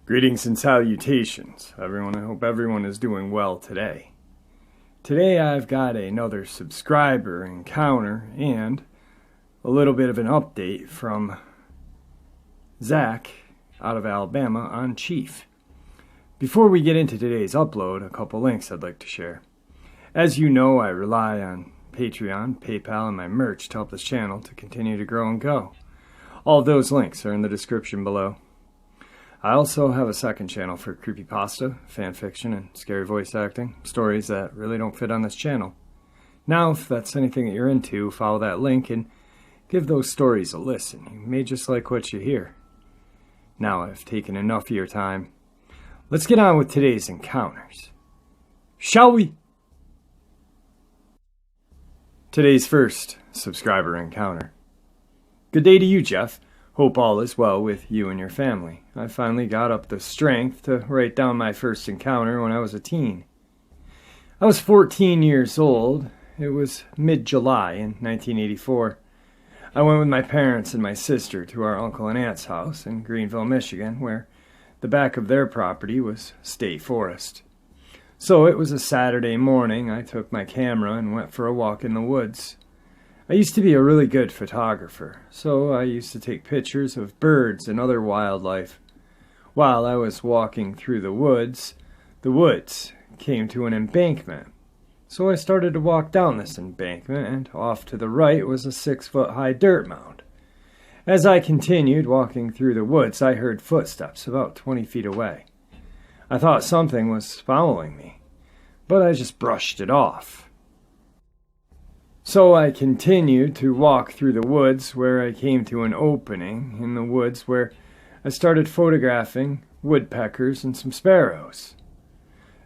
Greetings and salutations, everyone. I hope everyone is doing well today. Today I've got another subscriber encounter and a little bit of an update from Zach out of Alabama on Chief. Before we get into today's upload, a couple links I'd like to share. As you know, I rely on Patreon, PayPal, and my merch to help this channel to continue to grow and go. All of those links are in the description below. I also have a second channel for creepypasta, fanfiction, and scary voice acting, stories that really don't fit on this channel. Now, if that's anything that you're into, follow that link and give those stories a listen. You may just like what you hear. Now I've taken enough of your time. Let's get on with today's encounters. Shall we? Today's first subscriber encounter. Good day to you, Jeff. Hope all is well with you and your family. I finally got up the strength to write down my first encounter when I was a teen. I was 14 years old. It was mid-July in 1984. I went with my parents and my sister to our uncle and aunt's house in Greenville, Michigan, where the back of their property was state forest. So it was a Saturday morning. I took my camera and went for a walk in the woods. I used to be a really good photographer, so I used to take pictures of birds and other wildlife. While I was walking through the woods came to an embankment. So I started to walk down this embankment, and off to the right was a 6-foot-high dirt mound. As I continued walking through the woods, I heard footsteps about 20 feet away. I thought something was following me, but I just brushed it off. So I continued to walk through the woods where I came to an opening in the woods where I started photographing woodpeckers and some sparrows.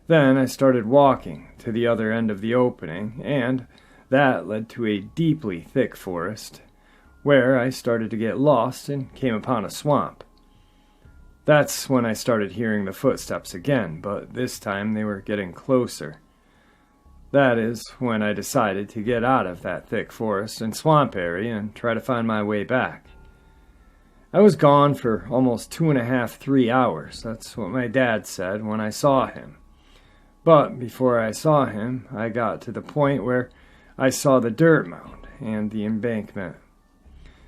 Then I started walking to the other end of the opening, and that led to a deeply thick forest where I started to get lost and came upon a swamp. That's when I started hearing the footsteps again, but this time they were getting closer. That is when I decided to get out of that thick forest and swamp area and try to find my way back. I was gone for almost 2.5, 3 hours. That's what my dad said when I saw him. But before I saw him, I got to the point where I saw the dirt mound and the embankment.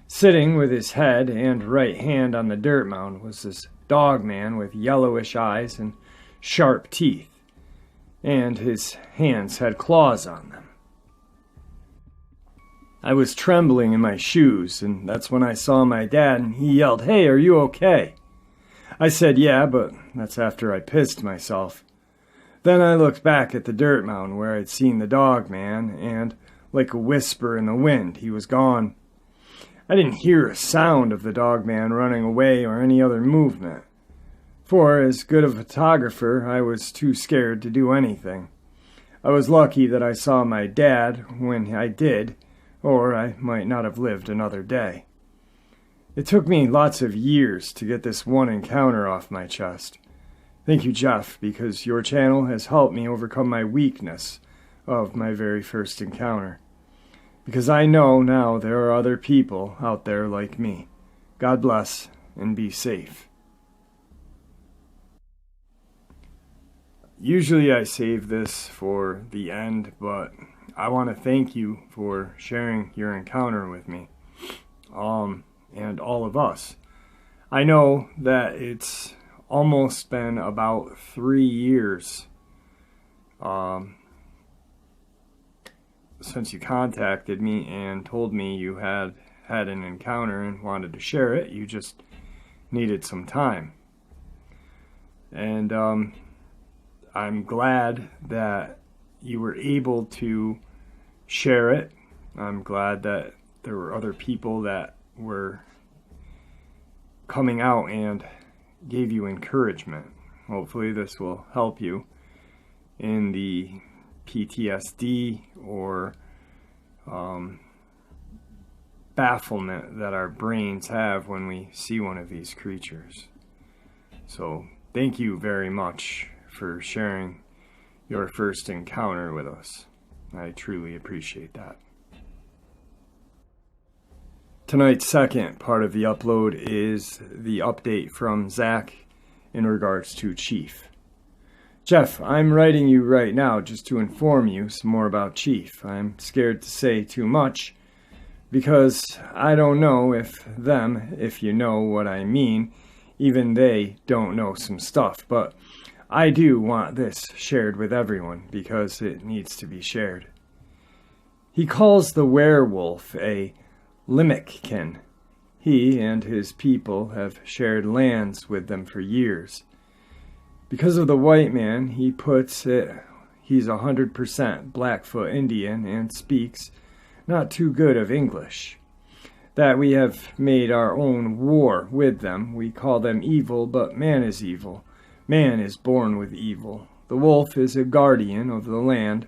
Sitting with his head and right hand on the dirt mound was this Dogman with yellowish eyes and sharp teeth, and his hands had claws on them. I was trembling in my shoes, and that's when I saw my dad, and he yelled, "Hey, are you okay?" I said, "Yeah, but that's after I pissed myself." Then I looked back at the dirt mound where I'd seen the Dogman, and like a whisper in the wind, he was gone. I didn't hear a sound of the Dogman running away or any other movement. For as good a photographer, I was too scared to do anything. I was lucky that I saw my dad when I did, or I might not have lived another day. It took me lots of years to get this one encounter off my chest. Thank you, Jeff, because your channel has helped me overcome my weakness of my very first encounter. Because I know now there are other people out there like me. God bless and be safe. Usually I save this for the end, but I want to thank you for sharing your encounter with me, and all of us. I know that it's almost been about 3 years since you contacted me and told me you had an encounter and wanted to share it. You just needed some time. And I'm glad that you were able to share it. I'm glad that there were other people that were coming out and gave you encouragement. Hopefully this will help you in the PTSD or bafflement that our brains have when we see one of these creatures. So thank you very much for sharing your first encounter with us. I truly appreciate that. Tonight's second part of the upload is the update from Zach in regards to Chief. Jeff, I'm writing you right now just to inform you some more about Chief. I'm scared to say too much because I don't know if you know what I mean, even they don't know some stuff, but I do want this shared with everyone because it needs to be shared. He calls the werewolf a Limerickkin. He and his people have shared lands with them for years. Because of the white man, he puts it he's 100% Blackfoot Indian and speaks not too good of English. That we have made our own war with them. We call them evil, but man is evil. Man is born with evil. The wolf is a guardian of the land,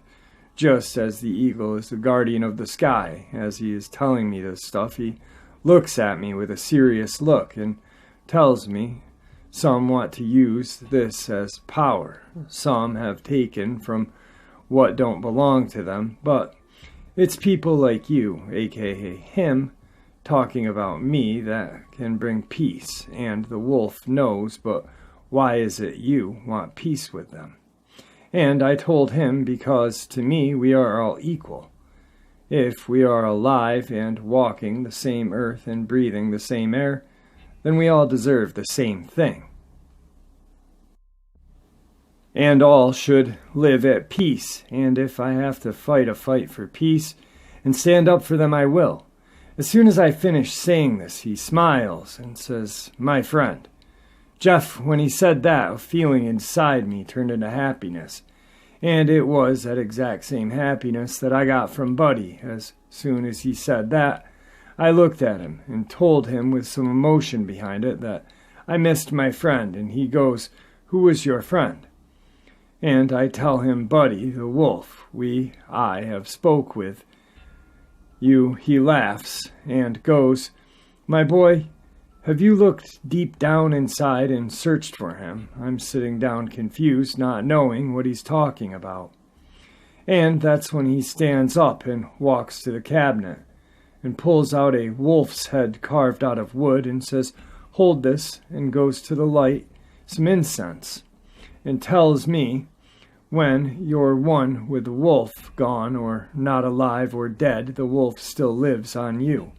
just as the eagle is the guardian of the sky. As he is telling me this stuff, he looks at me with a serious look and tells me some want to use this as power. Some have taken from what don't belong to them, but it's people like you, aka him, talking about me that can bring peace, and the wolf knows, but why is it you want peace with them? And I told him because to me we are all equal. If we are alive and walking the same earth and breathing the same air, then we all deserve the same thing. And all should live at peace, and if I have to fight a fight for peace and stand up for them, I will. As soon as I finish saying this, he smiles and says, "My friend." Jeff, when he said that, a feeling inside me turned into happiness. And it was that exact same happiness that I got from Buddy. As soon as he said that, I looked at him and told him with some emotion behind it that I missed my friend, and he goes, "Who was your friend?" And I tell him, Buddy, the wolf, I have spoke with you. He laughs and goes, "My boy, have you looked deep down inside and searched for him?" I'm sitting down confused, not knowing what he's talking about. And that's when he stands up and walks to the cabinet and pulls out a wolf's head carved out of wood and says, "Hold this," and goes to the light some incense and tells me, when you're one with the wolf, gone or not alive or dead, the wolf still lives on you.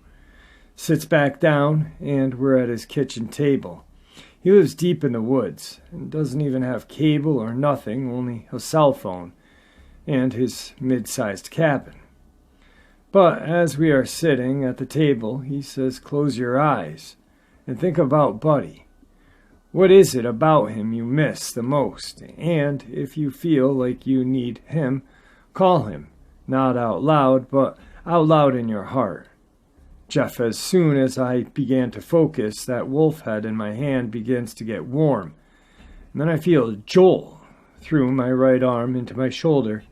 Sits back down, and we're at his kitchen table. He lives deep in the woods, and doesn't even have cable or nothing, only a cell phone, and his mid-sized cabin. But as we are sitting at the table, he says, "Close your eyes, and think about Buddy. What is it about him you miss the most? And if you feel like you need him, call him, not out loud, but out loud in your heart." Jeff, as soon as I began to focus, that wolf head in my hand begins to get warm. And then I feel a jolt through my right arm into my shoulder.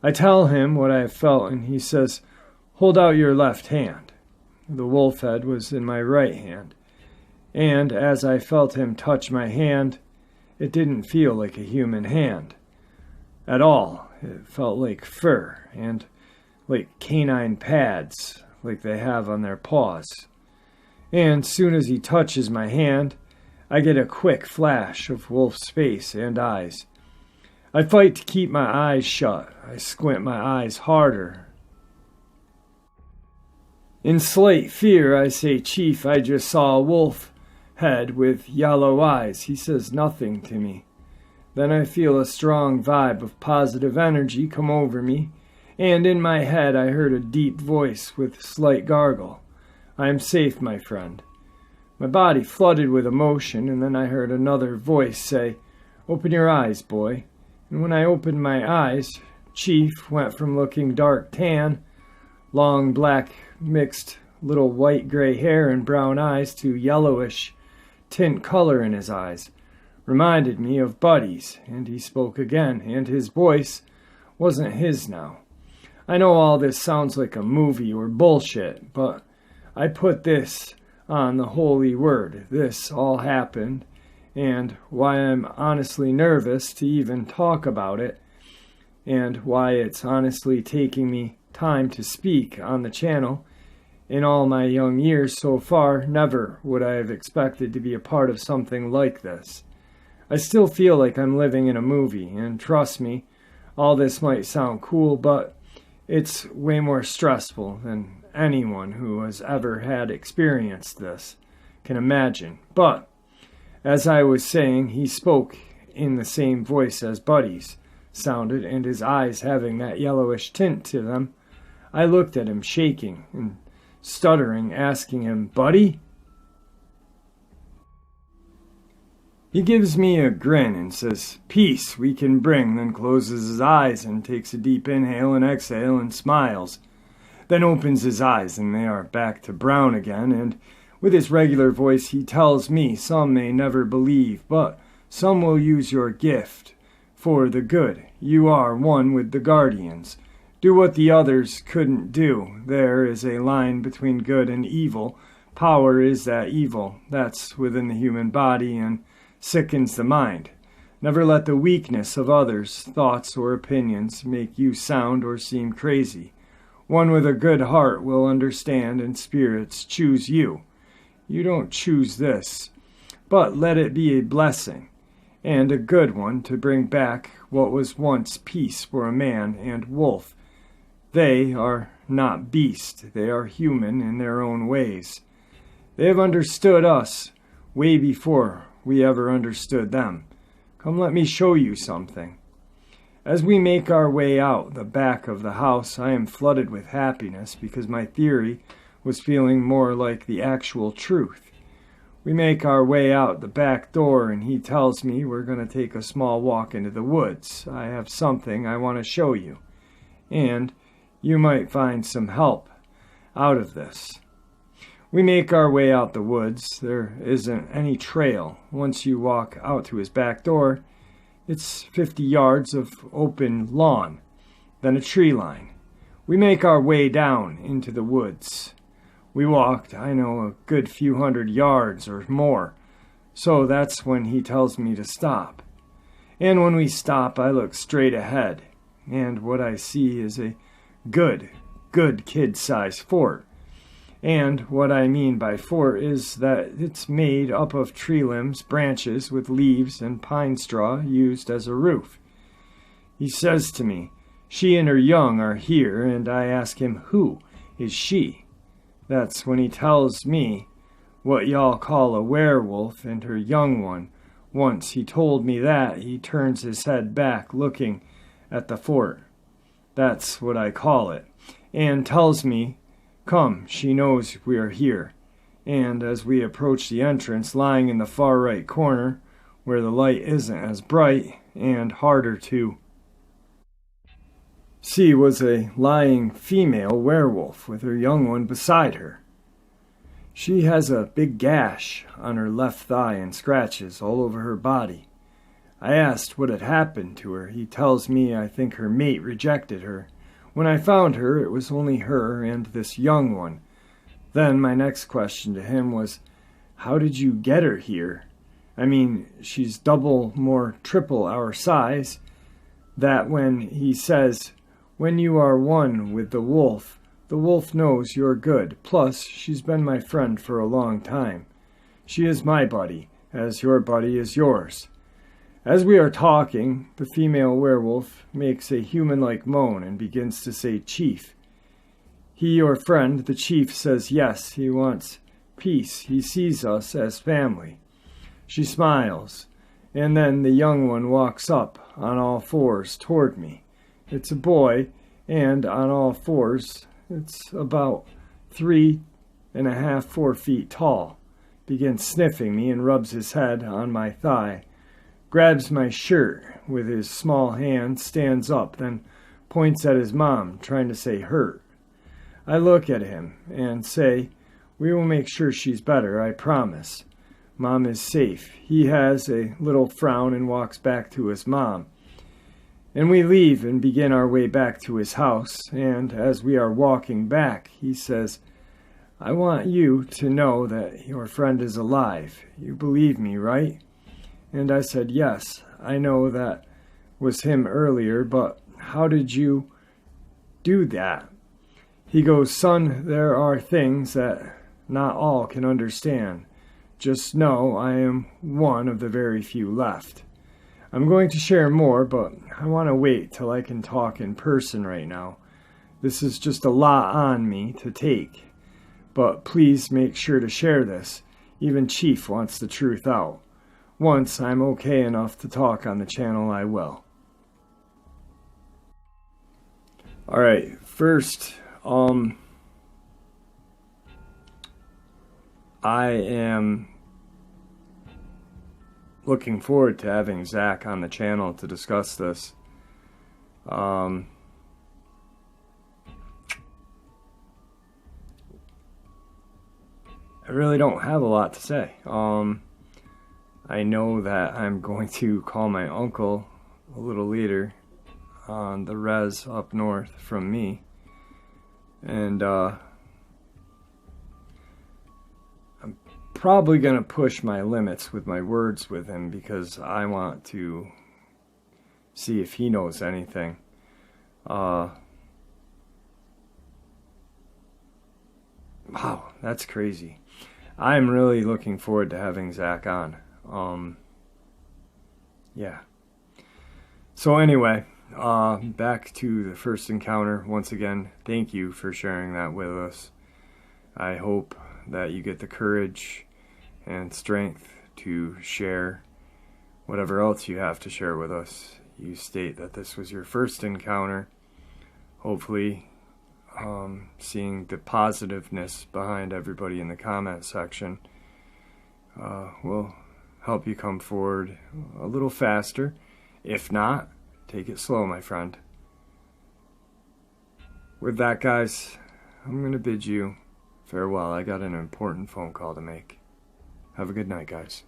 I tell him what I have felt, and he says, "Hold out your left hand." The wolf head was in my right hand. And as I felt him touch my hand, it didn't feel like a human hand at all. It felt like fur and like canine pads, like they have on their paws. And soon as he touches my hand, I get a quick flash of Wolf's face and eyes. I fight to keep my eyes shut. I squint my eyes harder. In slight fear, I say, "Chief, I just saw a wolf head with yellow eyes." He says nothing to me. Then I feel a strong vibe of positive energy come over me, and in my head I heard a deep voice with slight gargle. "I am safe, my friend." My body flooded with emotion, and then I heard another voice say, "Open your eyes, boy." And when I opened my eyes, Chief went from looking dark tan, long black mixed little white-gray hair and brown eyes to yellowish tint color in his eyes. Reminded me of Buddy's, and he spoke again, and his voice wasn't his now. I know all this sounds like a movie or bullshit, but I put this on the holy word. This all happened, and why I'm honestly nervous to even talk about it, and why it's honestly taking me time to speak on the channel, In all my young years so far, never would I have expected to be a part of something like this. I still feel like I'm living in a movie, and trust me, all this might sound cool, but it's way more stressful than anyone who has ever had experienced this can imagine. But, as I was saying, he spoke in the same voice as Buddy's sounded, and his eyes having that yellowish tint to them. I looked at him, shaking and stuttering, asking him, "Buddy?" He gives me a grin and says, "Peace we can bring," then closes his eyes and takes a deep inhale and exhale and smiles. Then opens his eyes and they are back to brown again, and with his regular voice he tells me some may never believe, but some will use your gift for the good. You are one with the guardians. Do what the others couldn't do. There is a line between good and evil. Power is that evil that's within the human body and sickens the mind. Never let the weakness of others' thoughts or opinions make you sound or seem crazy. One with a good heart will understand, and spirits choose you. You don't choose this, but let it be a blessing, and a good one, to bring back what was once peace for a man and wolf. They are not beast, they are human in their own ways. They have understood us way before we ever understood them. Come, let me show you something. As we make our way out the back of the house, I am flooded with happiness because my theory was feeling more like the actual truth. We make our way out the back door and he tells me we're going to take a small walk into the woods. I have something I want to show you, and you might find some help out of this. We make our way out the woods. There isn't any trail. Once you walk out to his back door, it's 50 yards of open lawn, then a tree line. We make our way down into the woods. We walked, I know, a good few hundred yards or more, so that's when he tells me to stop. And when we stop, I look straight ahead, and what I see is a good kid-sized fort. And what I mean by fort is that it's made up of tree limbs, branches with leaves, and pine straw used as a roof. He says to me, "She and her young are here," and I ask him, "Who is she?" That's when he tells me what y'all call a werewolf and her young one. Once he told me that, he turns his head back, looking at the fort. That's what I call it, and tells me, "Come, she knows we are here." And as we approach the entrance, lying in the far right corner, where the light isn't as bright and harder to see, was a lying female werewolf with her young one beside her. She has a big gash on her left thigh and scratches all over her body. I asked what had happened to her. He tells me I think her mate rejected her. When I found her, it was only her and this young one. Then my next question to him was, "How did you get her here? I mean, she's double, more triple our size." That when he says, "When you are one with the wolf knows you're good. Plus, she's been my friend for a long time. She is my buddy, as your buddy is yours." As we are talking, the female werewolf makes a human-like moan and begins to say, "Chief." He, your friend, the chief, says yes, he wants peace. He sees us as family. She smiles, and then the young one walks up on all fours toward me. It's a boy, and on all fours, it's about 3.5, 4 feet tall. Begins sniffing me and rubs his head on my thigh. Grabs my shirt with his small hand, stands up, then points at his mom, trying to say hurt. I look at him and say, "We will make sure she's better, I promise. Mom is safe." He has a little frown and walks back to his mom. And we leave and begin our way back to his house, and as we are walking back, he says, "I want you to know that your friend is alive. You believe me, right?" And I said, "Yes, I know that was him earlier, but how did you do that?" He goes, "Son, there are things that not all can understand. Just know I am one of the very few left. I'm going to share more, but I want to wait till I can talk in person right now. This is just a lot on me to take. But please make sure to share this. Even Chief wants the truth out. Once I'm okay enough to talk on the channel, I will." Alright, first, I am looking forward to having Zach on the channel to discuss this. I really don't have a lot to say. I know that I'm going to call my uncle a little later on the res up north from me, and I'm probably going to push my limits with my words with him because I want to see if he knows anything. Wow, that's crazy. I'm really looking forward to having Zach on. Yeah. So anyway, back to the first encounter. Once again, thank you for sharing that with us. I hope that you get the courage and strength to share whatever else you have to share with us. You state that this was your first encounter. Hopefully, seeing the positiveness behind everybody in the comment section will help you come forward a little faster. If not, take it slow, my friend. With that, guys, I'm going to bid you farewell. I got an important phone call to make. Have a good night, guys.